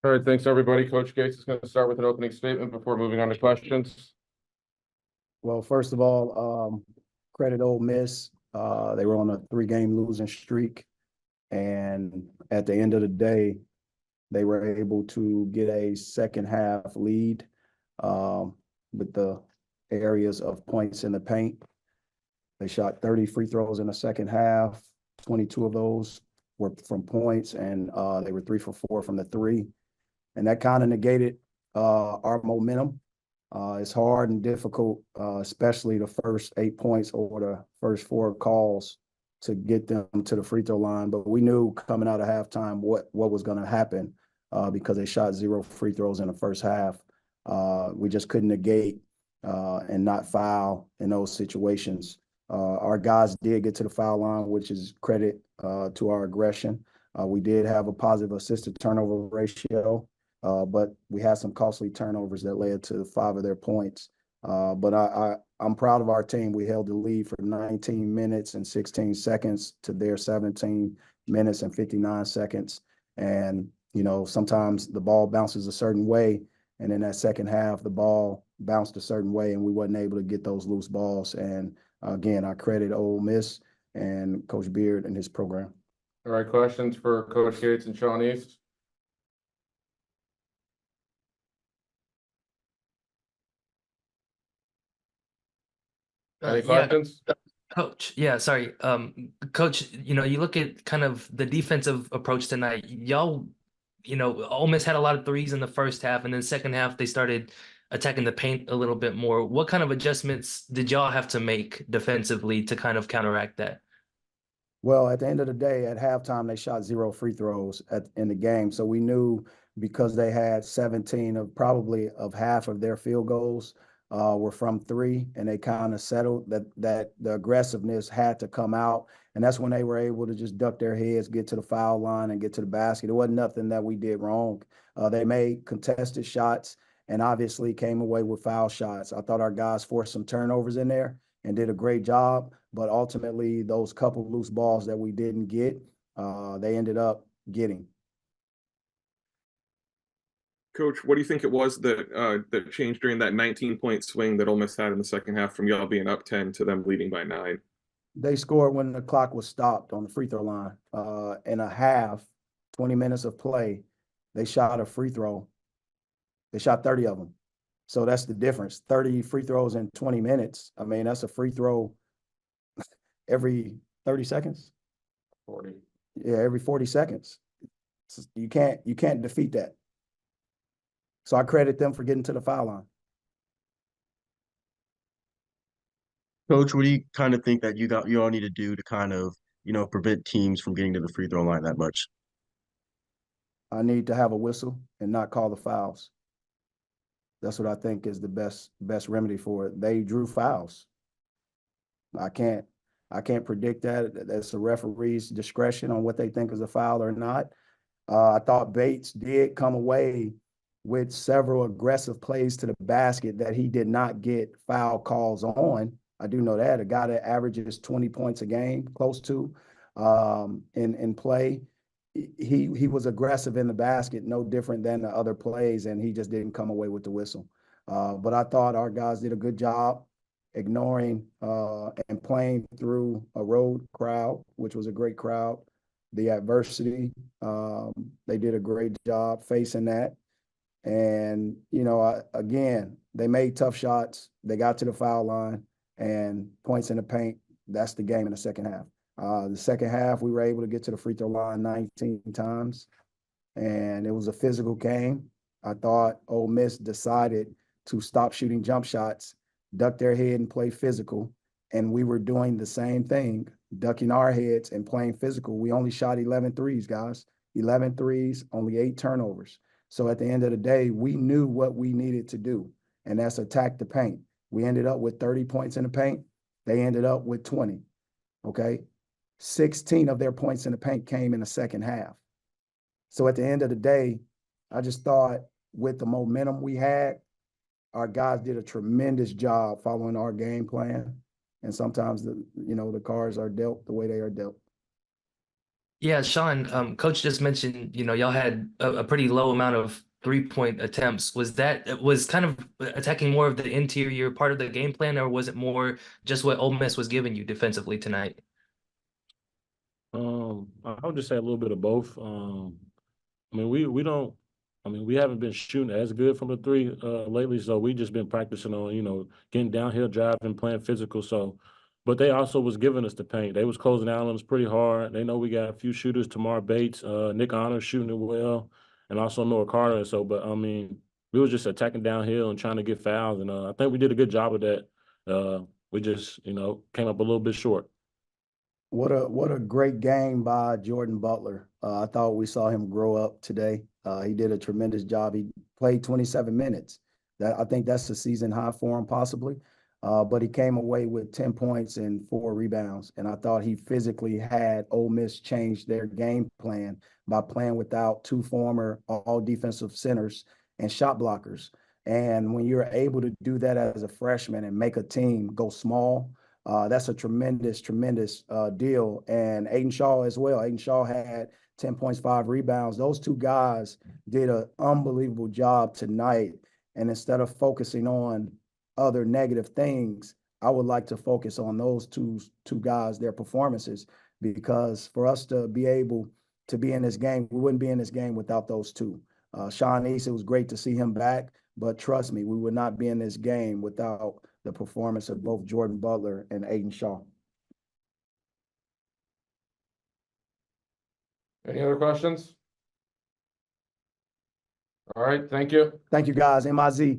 All right, thanks, everybody. Coach Gates is going to start with an opening statement before moving on to questions. Well, first of all, credit Ole Miss. They were on a 3-game losing streak, and at the end of the day, they were able to get a second half lead with the areas of points in the paint. They shot 30 free throws in the second half. 22 of those were from points, and they were 3 for 4 from the three. And that kind of negated our momentum. It's hard and difficult, especially the first 8 points or the first 4 calls to get them to the free throw line. But we knew coming out of halftime what was going to happen because they shot 0 free throws in the first half. We just couldn't negate and not foul in those situations. Our guys did get to the foul line, which is credit to our aggression. We did have a positive assist to turnover ratio. But we had some costly turnovers that led to 5 of their points. But I'm proud of our team. We held the lead for 19 minutes and 16 seconds to their 17 minutes and 59 seconds. And, sometimes the ball bounces a certain way. And in that second half, the ball bounced a certain way, and we wasn't able to get those loose balls. And, again, I credit Ole Miss and Coach Beard and his program. All right, questions for Coach Gates and Sean East? Any questions? Coach, sorry. Coach, you look at kind of the defensive approach tonight. Y'all, Ole Miss had a lot of threes in the first half, and then second half they started attacking the paint a little bit more. What kind of adjustments did y'all have to make defensively to kind of counteract that? Well, at the end of the day, at halftime, they shot 0 free throws in the game. So we knew because they had 17 of half of their field goals were from 3, and they kind of settled that the aggressiveness had to come out. And that's when they were able to just duck their heads, get to the foul line, and get to the basket. It wasn't nothing that we did wrong. They made contested shots and obviously came away with foul shots. I thought our guys forced some turnovers in there and did a great job. But ultimately, those couple loose balls that we didn't get, they ended up getting. Coach, what do you think it was that changed during that 19-point swing that Ole Miss had in the second half from y'all being up 10 to them leading by 9? They scored when the clock was stopped on the free throw line. In a half, 20 minutes of play, they shot a free throw. They shot 30 of them. So that's the difference. 30 free throws in 20 minutes. I mean, that's a free throw every 30 seconds. 40. Yeah, every 40 seconds. You can't defeat that. So I credit them for getting to the foul line. Coach, what do you kind of think that you all need to do to kind of, prevent teams from getting to the free throw line that much? I need to have a whistle and not call the fouls. That's what I think is the best remedy for it. They drew fouls. I can't predict that. That's the referee's discretion on what they think is a foul or not. I thought Bates did come away with several aggressive plays to the basket that he did not get foul calls on. I do know that. A guy that averages 20 points a game, close to, in play, he was aggressive in the basket, no different than the other plays, and he just didn't come away with the whistle. But I thought our guys did a good job ignoring and playing through a road crowd, which was a great crowd. The adversity, they did a great job facing that. And, again, they made tough shots. They got to the foul line and points in the paint. That's the game in the second half. The second half, we were able to get to the free throw line 19 times, and it was a physical game. I thought Ole Miss decided to stop shooting jump shots, duck their head and play physical, and we were doing the same thing, ducking our heads and playing physical. We only shot 11 threes, guys. 11 threes, only 8 turnovers. So at the end of the day, we knew what we needed to do, and that's attack the paint. We ended up with 30 points in the paint. They ended up with 20, okay? 16 of their points in the paint came in the second half. So at the end of the day, I just thought with the momentum we had, our guys did a tremendous job following our game plan. And sometimes the cards are dealt the way they are dealt. Yeah, Sean, coach just mentioned, y'all had a pretty low amount of 3-point attempts. Was kind of attacking more of the interior part of the game plan, or was it more just what Ole Miss was giving you defensively tonight? I would just say a little bit of both. I mean, we don't. I mean, we haven't been shooting as good from the three lately, so we just been practicing on getting downhill driving, playing physical. So, but they also was giving us the paint. They was closing out on us pretty hard. They know we got a few shooters: Tamar Bates, Nick Honor shooting it well, and also Noah Carter. So, but I mean, we was just attacking downhill and trying to get fouls, and I think we did a good job of that. We just came up a little bit short. What a great game by Jordan Butler. I thought we saw him grow up today. He did a tremendous job. He played 27 minutes. I think that's the season high for him possibly. But he came away with 10 points and 4 rebounds. And I thought he physically had Ole Miss change their game plan by playing without 2 former all defensive centers and shot blockers. And when you're able to do that as a freshman and make a team go small, that's a tremendous deal. And Aiden Shaw as well. Aiden Shaw had 10 points, 5 rebounds. Those 2 guys did an unbelievable job tonight. And instead of focusing on other negative things, I would like to focus on those two guys, their performances, because for us to be able to be in this game, we wouldn't be in this game without those 2. Sean East, it was great to see him back, but trust me, we would not be in this game without the performance of both Jordan Butler and Aiden Shaw. Any other questions? All right, thank you. Thank you, guys. MIZ.